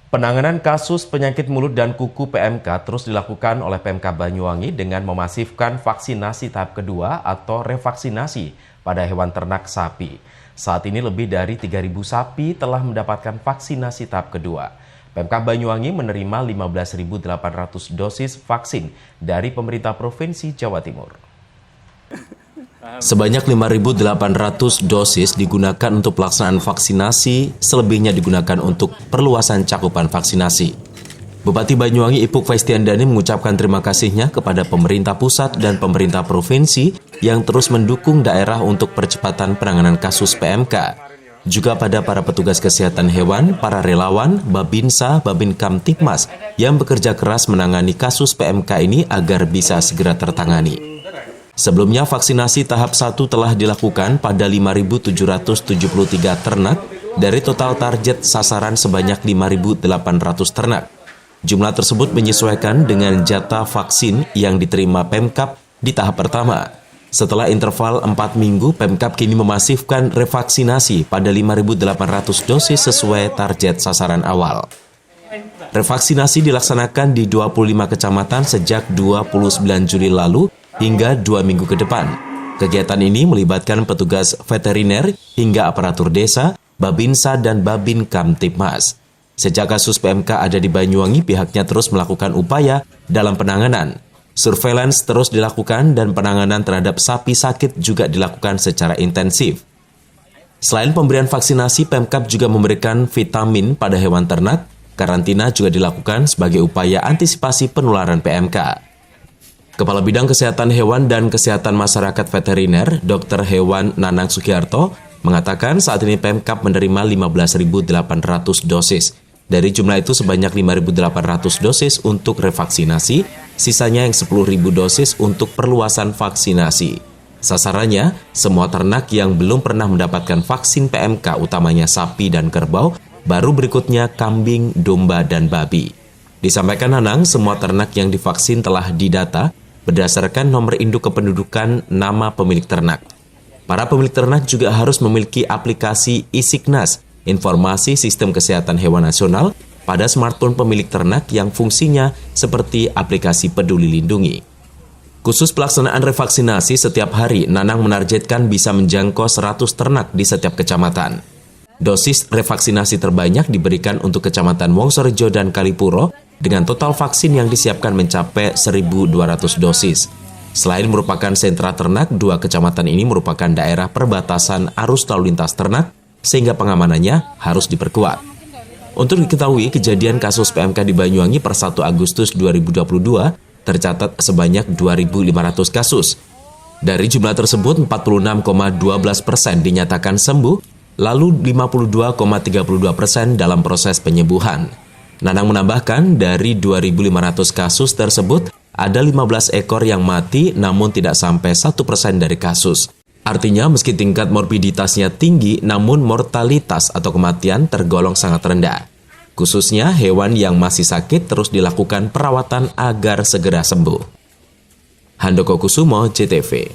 Penanganan kasus penyakit mulut dan kuku PMK terus dilakukan oleh PMK Banyuwangi dengan memasifkan vaksinasi tahap kedua atau revaksinasi pada hewan ternak sapi. Saat ini lebih dari 3.000 sapi telah mendapatkan vaksinasi tahap kedua. PMK Banyuwangi menerima 15.800 dosis vaksin dari pemerintah Provinsi Jawa Timur. Sebanyak 5.800 dosis digunakan untuk pelaksanaan vaksinasi, selebihnya digunakan untuk perluasan cakupan vaksinasi. Bupati Banyuwangi Ipuk Faistiandani mengucapkan terima kasihnya kepada pemerintah pusat dan pemerintah provinsi yang terus mendukung daerah untuk percepatan penanganan kasus PMK. Juga pada para petugas kesehatan hewan, para relawan, Babinsa, Babin Kamtipmas yang bekerja keras menangani kasus PMK ini agar bisa segera tertangani. Sebelumnya, vaksinasi tahap 1 telah dilakukan pada 5.773 ternak dari total target sasaran sebanyak 5.800 ternak. Jumlah tersebut menyesuaikan dengan jatah vaksin yang diterima Pemkab di tahap pertama. Setelah interval 4 minggu, Pemkab kini memasifkan revaksinasi pada 5.800 dosis sesuai target sasaran awal. Revaksinasi dilaksanakan di 25 kecamatan sejak 29 Juli lalu hingga 2 minggu ke depan. Kegiatan ini melibatkan petugas veteriner hingga aparatur desa, Babinsa dan Babin Kamtipmas. Sejak kasus PMK ada di Banyuwangi, pihaknya terus melakukan upaya dalam penanganan. Surveillance terus dilakukan dan penanganan terhadap sapi sakit juga dilakukan secara intensif. Selain pemberian vaksinasi, Pemkab juga memberikan vitamin pada hewan ternak. Karantina juga dilakukan sebagai upaya antisipasi penularan PMK. Kepala Bidang Kesehatan Hewan dan Kesehatan Masyarakat Veteriner, Dr. Hewan Nanang Sugiarto, mengatakan saat ini Pemkab menerima 15.800 dosis. Dari jumlah itu sebanyak 5.800 dosis untuk revaksinasi, sisanya yang 10.000 dosis untuk perluasan vaksinasi. Sasarannya, semua ternak yang belum pernah mendapatkan vaksin PMK, utamanya sapi dan kerbau, baru berikutnya kambing, domba, dan babi. Disampaikan Nanang, semua ternak yang divaksin telah didata berdasarkan nomor induk kependudukan nama pemilik ternak. Para pemilik ternak juga harus memiliki aplikasi e-Signas, informasi sistem kesehatan hewan nasional, pada smartphone pemilik ternak yang fungsinya seperti aplikasi Peduli Lindungi. Khusus pelaksanaan revaksinasi setiap hari, Nanang menargetkan bisa menjangkau 100 ternak di setiap kecamatan. Dosis revaksinasi terbanyak diberikan untuk Kecamatan Wongsorejo dan Kalipuro, dengan total vaksin yang disiapkan mencapai 1.200 dosis. Selain merupakan sentra ternak, 2 kecamatan ini merupakan daerah perbatasan arus lalu lintas ternak, sehingga pengamanannya harus diperkuat. Untuk diketahui, kejadian kasus PMK di Banyuwangi per 1 Agustus 2022 tercatat sebanyak 2.500 kasus. Dari jumlah tersebut, 46,12% dinyatakan sembuh, lalu 52,32% dalam proses penyembuhan. Nanang menambahkan, dari 2.500 kasus tersebut, ada 15 ekor yang mati namun tidak sampai 1% dari kasus. Artinya, meski tingkat morbiditasnya tinggi, namun mortalitas atau kematian tergolong sangat rendah. Khususnya hewan yang masih sakit terus dilakukan perawatan agar segera sembuh. Handoko Kusumo, JTV.